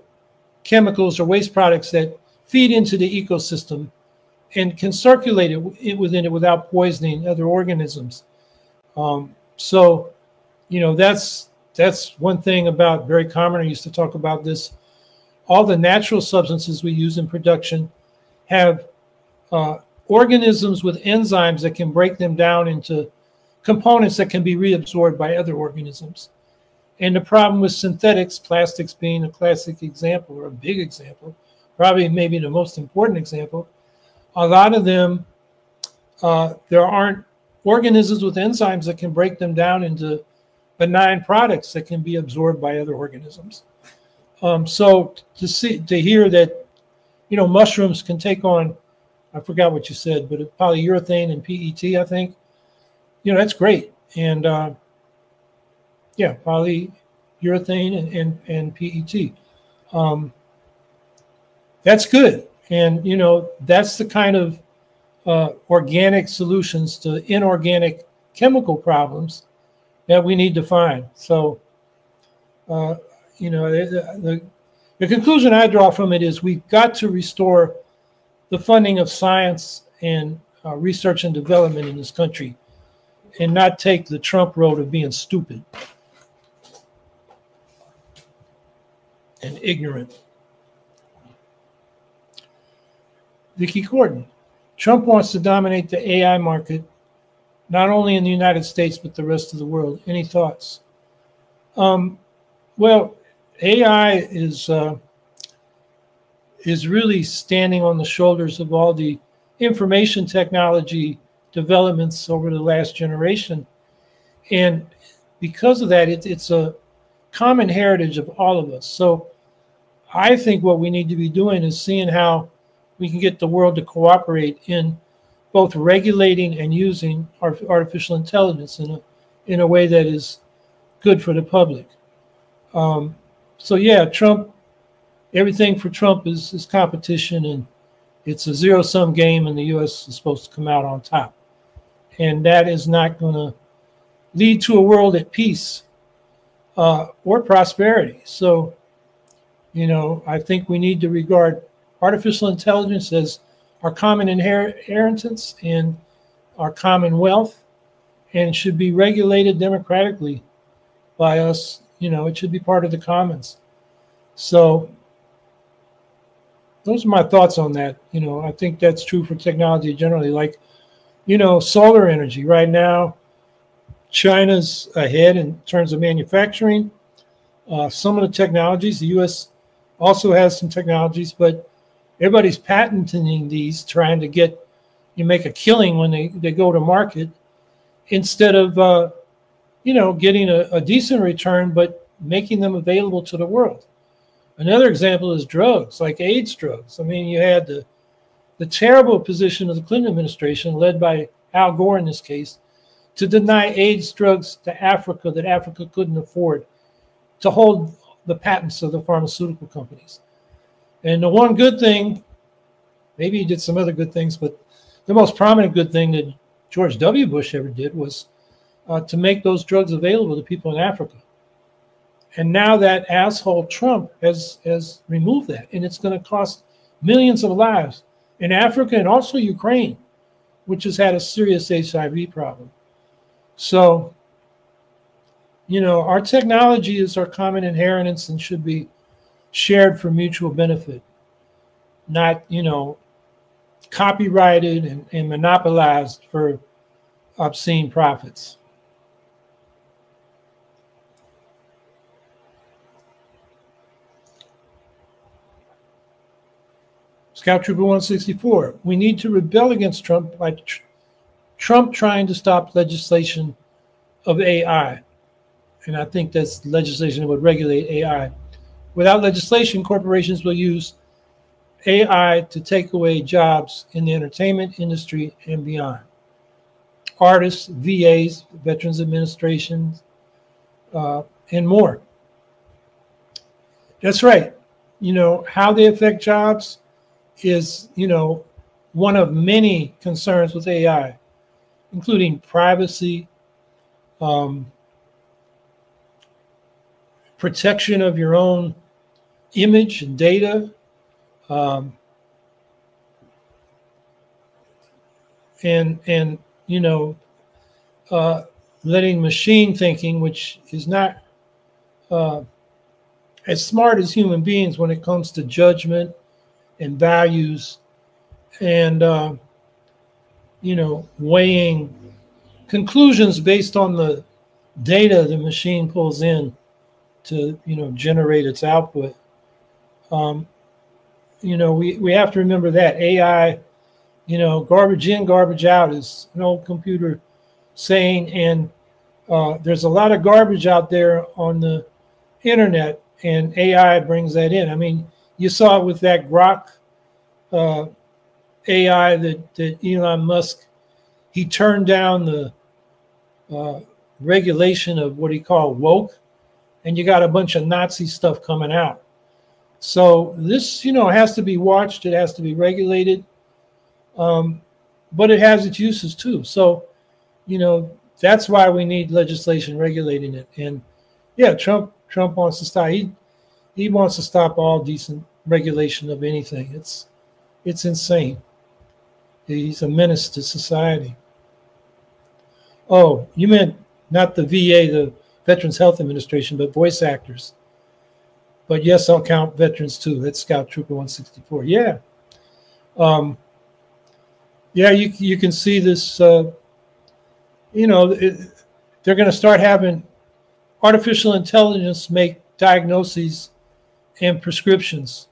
chemicals or waste products that feed into the ecosystem and can circulate it within it without poisoning other organisms. So, you know, that's one thing about Barry Commoner used to talk about this. All the natural substances we use in production have organisms with enzymes that can break them down into components that can be reabsorbed by other organisms. And the problem with synthetics, plastics being a classic example or a big example, probably maybe the most important example, a lot of them, there aren't organisms with enzymes that can break them down into benign products that can be absorbed by other organisms. So to hear that, you know, mushrooms can take on, I forgot what you said, but polyurethane and PET, I think, you know, that's great. And yeah, polyurethane and PET. That's good. And, you know, that's the kind of organic solutions to inorganic chemical problems that we need to find. So, you know, the conclusion I draw from it is we've got to restore the funding of science and research and development in this country and not take the Trump road of being stupid and ignorant. Vicky Gordon. Trump wants to dominate the AI market, not only in the United States, but the rest of the world. Any thoughts? Well, AI is really standing on the shoulders of all the information technology developments over the last generation. And because of that, it's a common heritage of all of us. So I think what we need to be doing is seeing how we can get the world to cooperate in both regulating and using artificial intelligence in a way that is good for the public. So yeah, Trump, everything for Trump is competition, and it's a zero-sum game, and the U.S. is supposed to come out on top. And that is not going to lead to a world at peace or prosperity. So, you know, I think we need to regard artificial intelligence as our common inheritance and our common wealth, and should be regulated democratically by us. You know, it should be part of the commons. So those are my thoughts on that. I think that's true for technology generally. Like, solar energy right now, China's ahead in terms of manufacturing. Some of the technologies, the U.S. also has some technologies, but everybody's patenting these, trying to get you make a killing when they go to market instead of getting a decent return, but making them available to the world. Another example is drugs, like AIDS drugs. I mean, you had the terrible position of the Clinton administration, led by Al Gore in this case, to deny AIDS drugs to Africa that Africa couldn't afford, to hold the patents of the pharmaceutical companies. And the one good thing, maybe he did some other good things, but the most prominent good thing that George W. Bush ever did was to make those drugs available to people in Africa. And now that asshole Trump has removed that, and it's going to cost millions of lives in Africa and also Ukraine, which has had a serious HIV problem. So, our technology is our common inheritance and should be shared for mutual benefit, not, copyrighted and monopolized for obscene profits. Scout Trooper 164, we need to rebel against Trump by Trump trying to stop legislation of AI. And I think that's legislation that would regulate AI. Without legislation, corporations will use AI to take away jobs in the entertainment industry and beyond. Artists, VAs, Veterans Administrations, and more. That's right. How they affect jobs is, one of many concerns with AI, including privacy, protection of your own image and data, and letting machine thinking, which is not as smart as human beings when it comes to judgment and values and weighing conclusions based on the data the machine pulls in to generate its output. We have to remember that AI, garbage in, garbage out is an old computer saying, and there's a lot of garbage out there on the internet, and AI brings that in. I mean, you saw it with that Grok AI that Elon Musk, he turned down the regulation of what he called woke, and you got a bunch of Nazi stuff coming out. So this, has to be watched. It has to be regulated, but it has its uses too. So, that's why we need legislation regulating it. And yeah, Trump wants to stop. He wants to stop all decent regulation of anything. It's insane. He's a menace to society. Oh, you meant not the VA, the Veterans Health Administration, but voice actors. But yes, I'll count veterans too. That's Scout Trooper 164. Yeah. You can see this, they're going to start having artificial intelligence make diagnoses and prescriptions.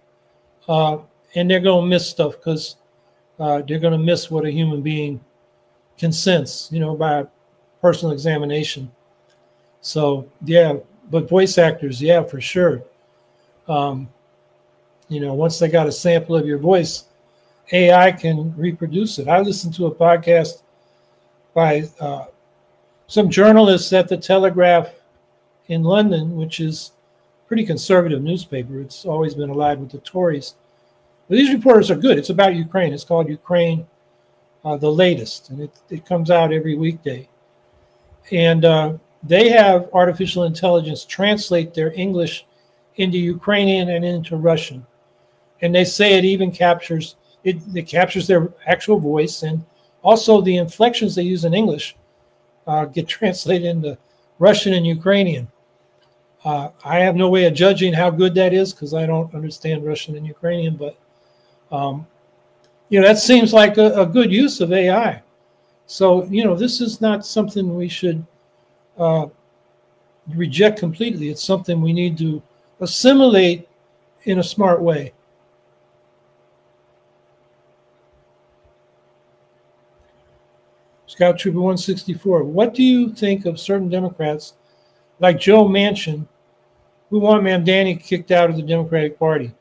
And they're going to miss stuff because they're going to miss what a human being can sense, by personal examination. So, yeah, but voice actors, yeah, for sure. Once they got a sample of your voice, AI can reproduce it. I listened to a podcast by some journalists at the Telegraph in London, which is a pretty conservative newspaper. It's always been allied with the Tories. But these reporters are good. It's about Ukraine. It's called Ukraine, the Latest, and it comes out every weekday. And they have artificial intelligence translate their English into Ukrainian and into Russian. And they say it even captures, it captures their actual voice, and also the inflections they use in English get translated into Russian and Ukrainian. I have no way of judging how good that is because I don't understand Russian and Ukrainian, but that seems like a good use of AI. So, this is not something we should reject completely. It's something we need to assimilate in a smart way. Scout Trooper 164, what do you think of certain Democrats like Joe Manchin who want Mamdani kicked out of the Democratic Party?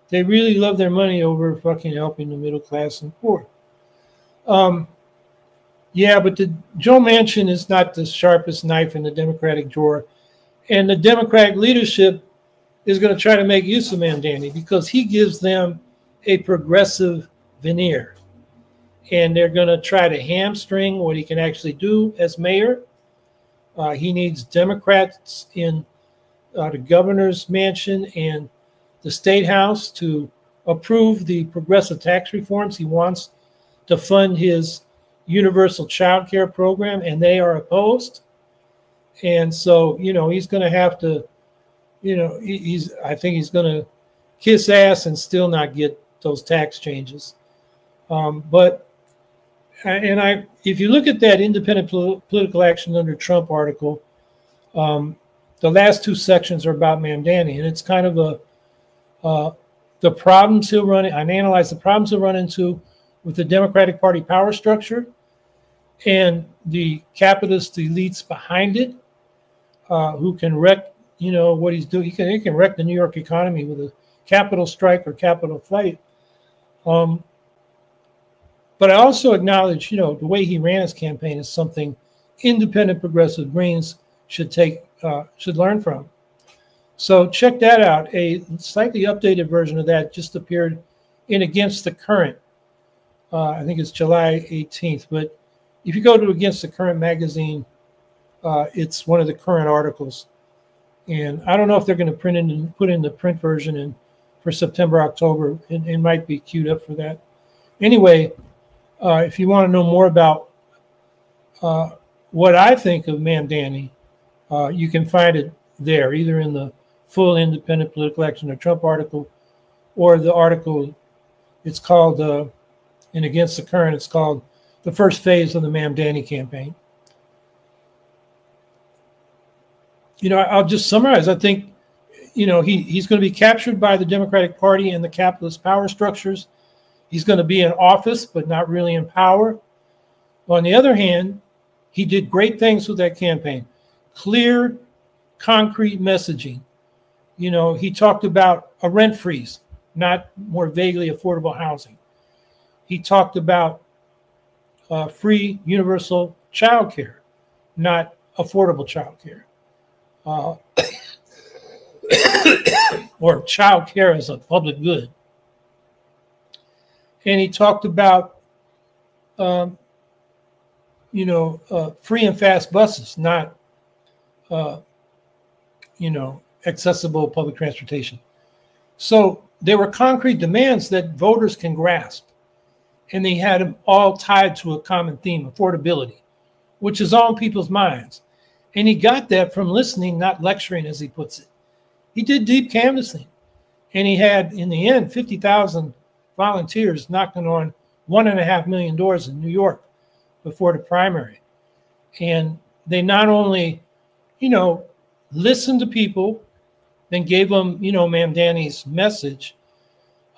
They really love their money over fucking helping the middle class and poor. Yeah, but Joe Manchin is not the sharpest knife in the Democratic drawer. And the Democratic leadership is going to try to make use of Mamdani because he gives them a progressive veneer. And they're going to try to hamstring what he can actually do as mayor. He needs Democrats in the governor's mansion and the state house to approve the progressive tax reforms he wants to fund his universal child care program, and they are opposed. And so, he's going to have to, I think he's going to kiss ass and still not get those tax changes. If you look at that independent political action under Trump article, the last two sections are about Mamdani, and it's kind of the problems he'll run. I analyze the problems he'll run into with the Democratic Party power structure and the capitalist elites behind it, who can wreck, what he's doing. He can wreck the New York economy with a capital strike or capital flight. But I also acknowledge, the way he ran his campaign is something independent progressive Greens should learn from. So check that out. A slightly updated version of that just appeared in Against the Current. I think it's July 18th. But if you go to Against the Current magazine, it's one of the current articles. And I don't know if they're going to put in the print version for September, October. It might be queued up for that. Anyway, if you want to know more about what I think of Mamdani, you can find it there, either in the full independent political action or Trump article, or the article, it's called, in Against the Current, it's called The First Phase of the Mamdani Campaign. I'll just summarize. I think, he's going to be captured by the Democratic Party and the capitalist power structures. He's going to be in office, but not really in power. On the other hand, he did great things with that campaign. Clear, concrete messaging. He talked about a rent freeze, not more vaguely affordable housing. He talked about free universal child care, not affordable child care. Or child care as a public good. And he talked about, free and fast buses, not, accessible public transportation. So there were concrete demands that voters can grasp. And they had them all tied to a common theme, affordability, which is on people's minds. And he got that from listening, not lecturing, as he puts it. He did deep canvassing. And he had, in the end, 50,000 volunteers knocking on $1.5 million in New York before the primary. And they not only, listened to people, then gave them, Mamdani's message,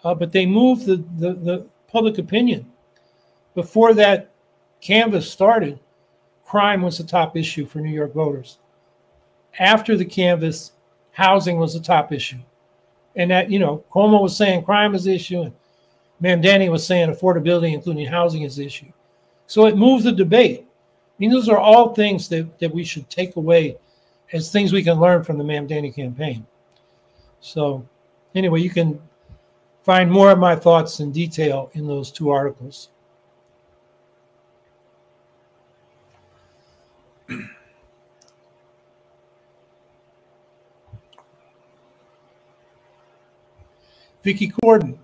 but they moved the public opinion. Before that canvass started, crime was the top issue for New York voters. After the canvass, housing was the top issue. And that, Cuomo was saying crime is the issue, and Mamdani was saying affordability, including housing, is the issue. So it moved the debate. Those are all things that we should take away as things we can learn from the Mamdani campaign. So anyway, you can find more of my thoughts in detail in those two articles. Vicky Corden.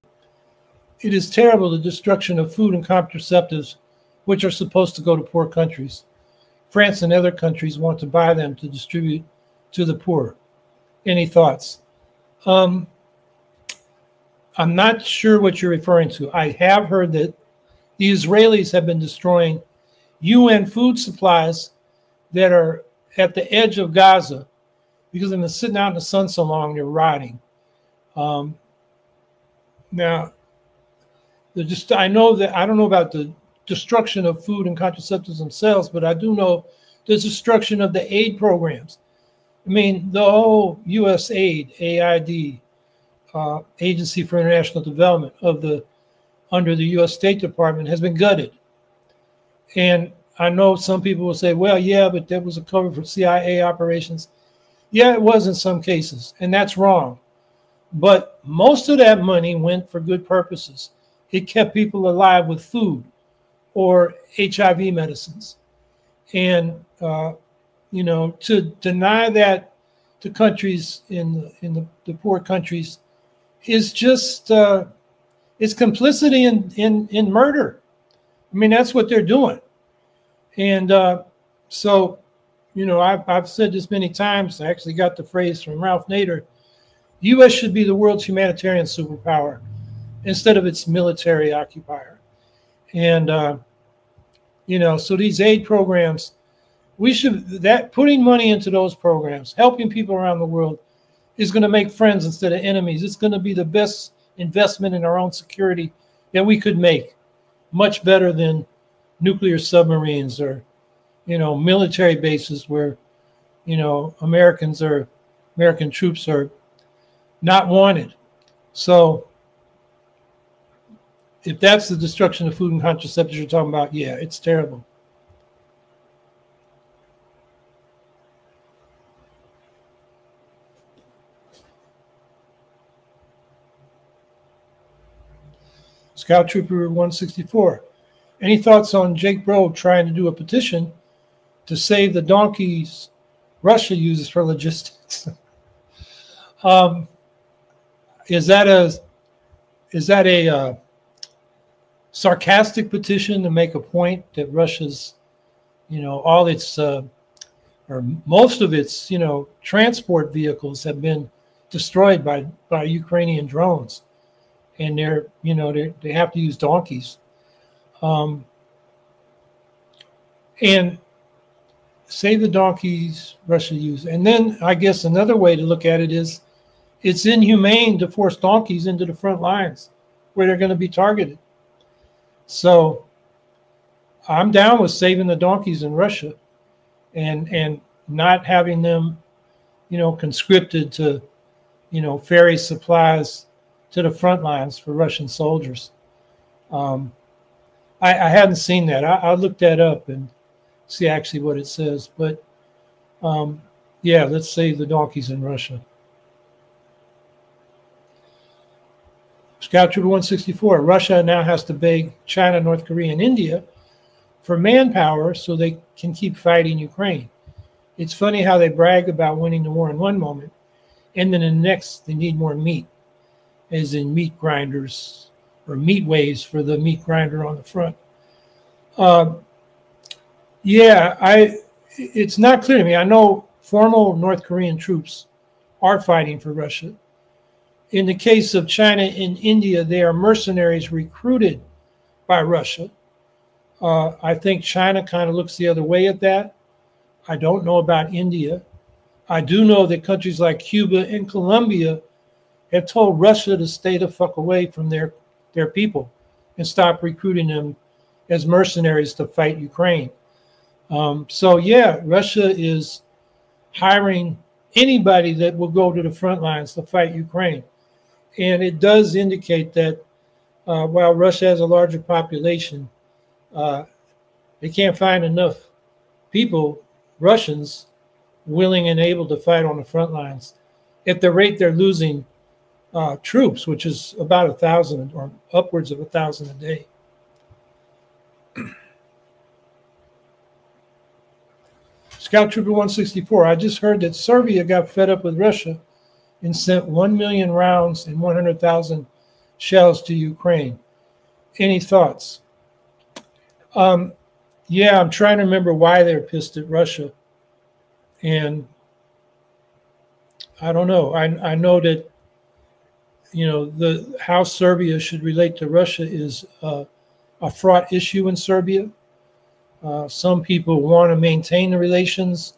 It is terrible, the destruction of food and contraceptives, which are supposed to go to poor countries. France and other countries want to buy them to distribute to the poor. Any thoughts? Um, I'm not sure what you're referring to. I have heard that the Israelis have been destroying UN food supplies that are at the edge of Gaza because they've been sitting out in the sun so long they're rotting. Um, Now, I know that I don't know about the destruction of food and contraceptives themselves, but I do know the destruction of the aid programs. I mean, the whole U.S. aid, AID, Agency for International Development under the U.S. State Department has been gutted. And I know some people will say, well, yeah, but that was a cover for CIA operations. Yeah, it was in some cases, and that's wrong. But most of that money went for good purposes. It kept people alive with food or HIV medicines. And, to deny that to countries in the poor countries is just, it's complicity in murder. I mean, that's what they're doing. And so, I've said this many times. I actually got the phrase from Ralph Nader. The U.S. should be the world's humanitarian superpower instead of its military occupier. And, so these aid programs, putting money into those programs, helping people around the world is going to make friends instead of enemies. It's going to be the best investment in our own security that we could make, much better than nuclear submarines or, military bases where, American troops are not wanted. So if that's the destruction of food and contraceptives you're talking about, yeah, it's terrible. Scout Trooper 164. Any thoughts on Jake Bro trying to do a petition to save the donkeys Russia uses for logistics? Is that a sarcastic petition to make a point that Russia's, all its or most of its, transport vehicles have been destroyed by Ukrainian drones, and they have to use donkeys, and save the donkeys Russia used. And then I guess another way to look at it is, it's inhumane to force donkeys into the front lines where they're going to be targeted. So I'm down with saving the donkeys in Russia and not having them, conscripted to, ferry supplies to the front lines for Russian soldiers. I hadn't seen that. I'll look that up and see actually what it says. But yeah, let's save the donkeys in Russia. Scout Trooper 164, Russia now has to beg China, North Korea, and India for manpower so they can keep fighting Ukraine. It's funny how they brag about winning the war in one moment, and then in the next they need more meat, as in meat grinders or meat waves for the meat grinder on the front. It's not clear to me. I know formal North Korean troops are fighting for Russia. In the case of China and India, they are mercenaries recruited by Russia. I think China kind of looks the other way at that. I don't know about India. I do know that countries like Cuba and Colombia have told Russia to stay the fuck away from their people and stop recruiting them as mercenaries to fight Ukraine. So yeah, Russia is hiring anybody that will go to the front lines to fight Ukraine. And it does indicate that while Russia has a larger population, they can't find enough people, Russians, willing and able to fight on the front lines. At the rate they're losing troops, which is about 1,000 or upwards of 1,000 a day. Scout Trooper 164, I just heard that Serbia got fed up with Russia and sent 1 million rounds and 100,000 shells to Ukraine. Any thoughts? Yeah, I'm trying to remember why they're pissed at Russia. And I don't know. I know that, you know, the how Serbia should relate to Russia is a fraught issue in Serbia. Some people want to maintain the relations,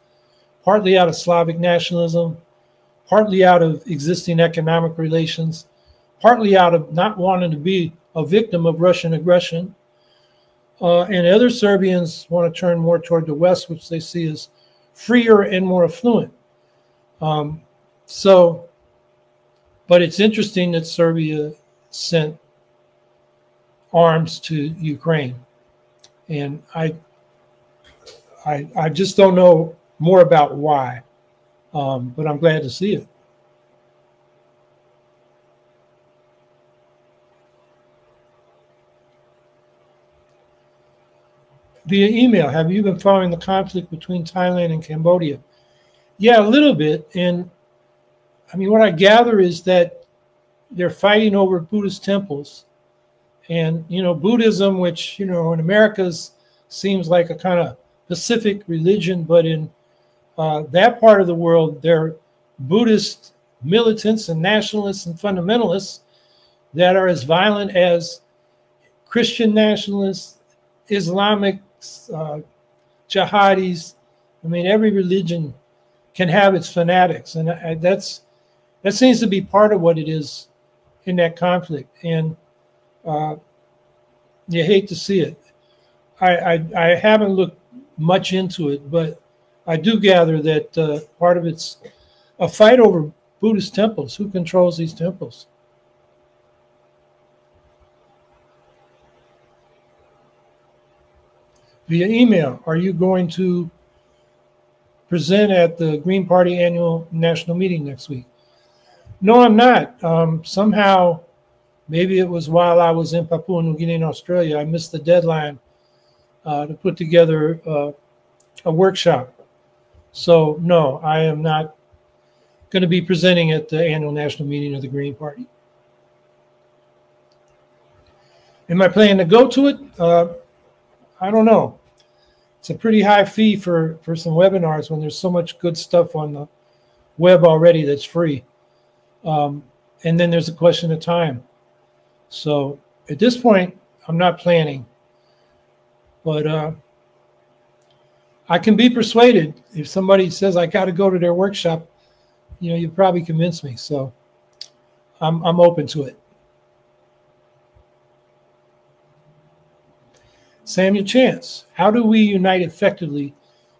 partly out of Slavic nationalism, partly out of existing economic relations, partly out of not wanting to be a victim of Russian aggression. And other Serbians want to turn more toward the West, which they see as freer and more affluent. But it's interesting that Serbia sent arms to Ukraine. And I just don't know more about why, but I'm glad to see it. Via email, have you been following the conflict between Thailand and Cambodia? Yeah, a little bit. And I mean, what I gather is that they're fighting over Buddhist temples. And, you know, Buddhism, which, you know, in America seems like a kind of Pacific religion, but in that part of the world, they're Buddhist militants and nationalists and fundamentalists that are as violent as Christian nationalists, Islamic jihadis. I mean, every religion can have its fanatics, and that seems to be part of what it is in that conflict. And you hate to see it. I haven't looked much into it, but I do gather that part of it's a fight over Buddhist temples. Who controls these temples? Via email, are you going to present at the Green Party annual national meeting next week? No, I'm not. Somehow, maybe it was while I was in Papua New Guinea in Australia, I missed the deadline to put together a workshop. So no, I am not going to be presenting at the annual national meeting of the Green Party. Am I planning to go to it? I don't know. It's a pretty high fee for some webinars when there's so much good stuff on the web already that's free. And then there's a question of time. So at this point, I'm not planning. But I can be persuaded. If somebody says I got to go to their workshop, you know, you probably convince me. So I'm open to it. Samuel Chance, how do we unite effectively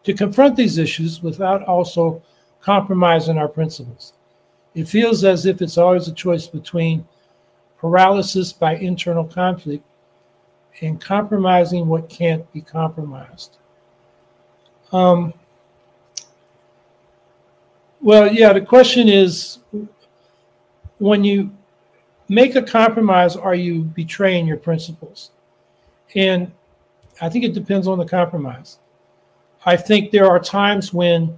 to confront these issues without also compromising our principles? It feels as if it's always a choice between paralysis by internal conflict and compromising what can't be compromised. Well, yeah, the question is, when you make a compromise, are you betraying your principles? And I think it depends on the compromise. I think there are times when,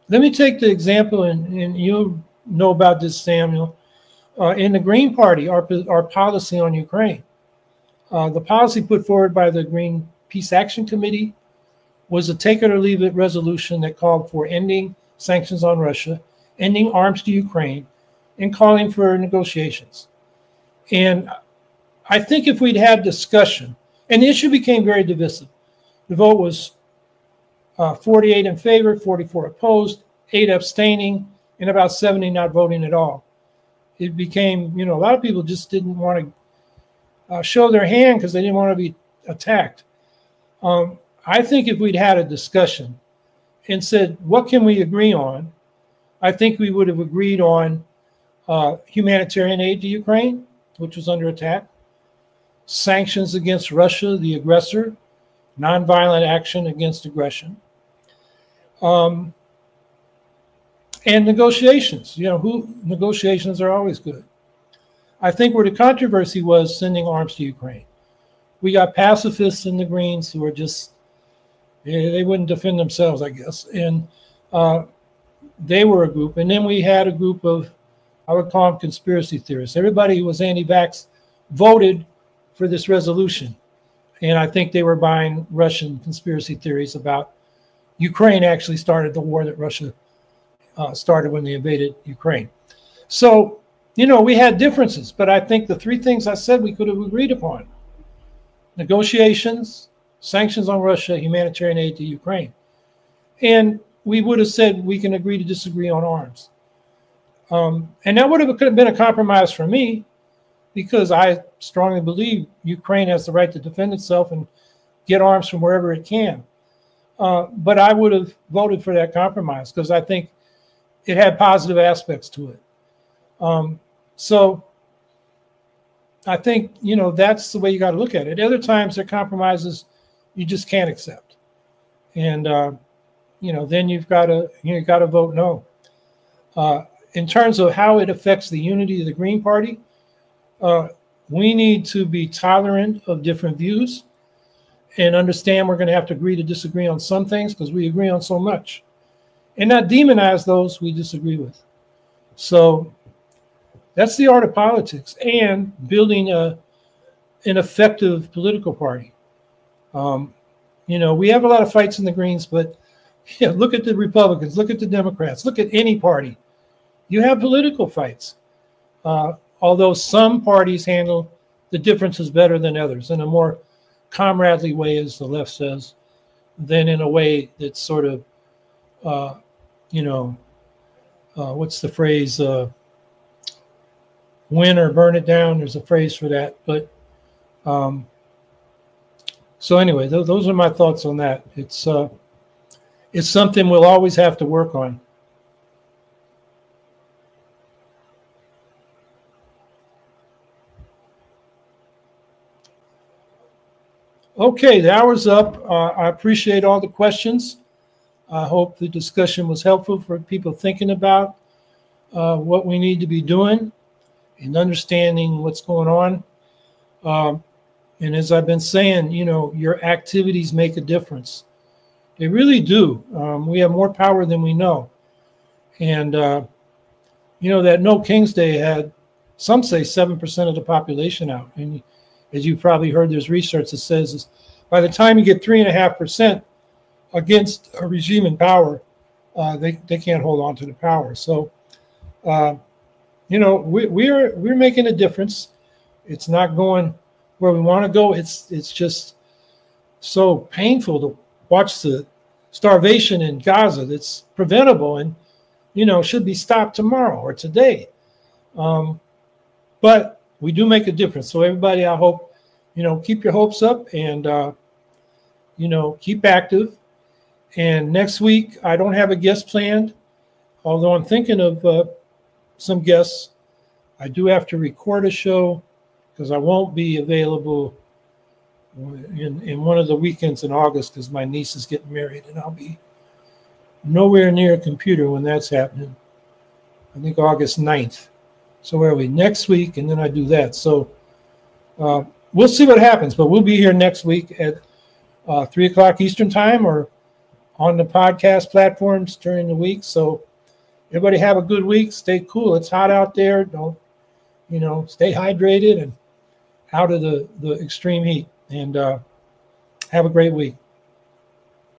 let me take the example, and you know about this, Samuel. In the Green Party, our policy on Ukraine, the policy put forward by the Green Peace Action Committee was a take it or leave it resolution that called for ending sanctions on Russia, ending arms to Ukraine, and calling for negotiations. And I think if we'd had discussion, and the issue became very divisive. The vote was 48 in favor, 44 opposed, 8 abstaining, and about 70 not voting at all. It became, you know, a lot of people just didn't want to show their hand because they didn't want to be attacked. I think if we'd had a discussion and said, what can we agree on? I think we would have agreed on humanitarian aid to Ukraine, which was under attack, sanctions against Russia, the aggressor, nonviolent action against aggression, and negotiations. You know, negotiations are always good. I think where the controversy was sending arms to Ukraine. We got pacifists in the Greens who are just, they wouldn't defend themselves, I guess. And they were a group. And then we had a group of, I would call them conspiracy theorists. Everybody who was anti-vax voted for this resolution. And I think they were buying Russian conspiracy theories about Ukraine actually started the war that Russia started when they invaded Ukraine. So, we had differences, but I think the three things I said we could have agreed upon: negotiations, sanctions on Russia, humanitarian aid to Ukraine. And we would have said we can agree to disagree on arms. And that could have been a compromise for me, because I strongly believe Ukraine has the right to defend itself and get arms from wherever it can. But I would have voted for that compromise because I think it had positive aspects to it. So I think, that's the way you got to look at it. Other times there are compromises you just can't accept. And, then you've got to vote no. In terms of how it affects the unity of the Green Party, we need to be tolerant of different views and understand we're going to have to agree to disagree on some things because we agree on so much, and not demonize those we disagree with. So that's the art of politics and building an effective political party. We have a lot of fights in the Greens, but look at the Republicans, look at the Democrats, look at any party. You have political fights, although some parties handle the differences better than others in a more comradely way, as the left says, than in a way that's sort of, what's the phrase? Win or burn it down. There's a phrase for that. But so anyway, those are my thoughts on that. It's something we'll always have to work on. Okay, the hour's up. I appreciate all the questions. I hope the discussion was helpful for people thinking about what we need to be doing and understanding what's going on. And as I've been saying, your activities make a difference. They really do. We have more power than we know. And, that No King's Day had, some say 7% of the population out. And as you probably heard, there's research that says is by the time you get 3.5% against a regime in power, they can't hold on to the power. So, we're making a difference. It's not going where we want to go. It's just so painful to watch the starvation in Gaza that's preventable and, should be stopped tomorrow or today. But we do make a difference. So everybody, I hope, keep your hopes up and, keep active. And next week, I don't have a guest planned, although I'm thinking of some guests. I do have to record a show because I won't be available in one of the weekends in August because my niece is getting married and I'll be nowhere near a computer when that's happening. I think August 9th. So where are we? Next week, and then I do that. So we'll see what happens, but we'll be here next week at 3 o'clock Eastern time or on the podcast platforms during the week. So everybody have a good week. Stay cool. It's hot out there. Don't, stay hydrated and out of the extreme heat. And have a great week.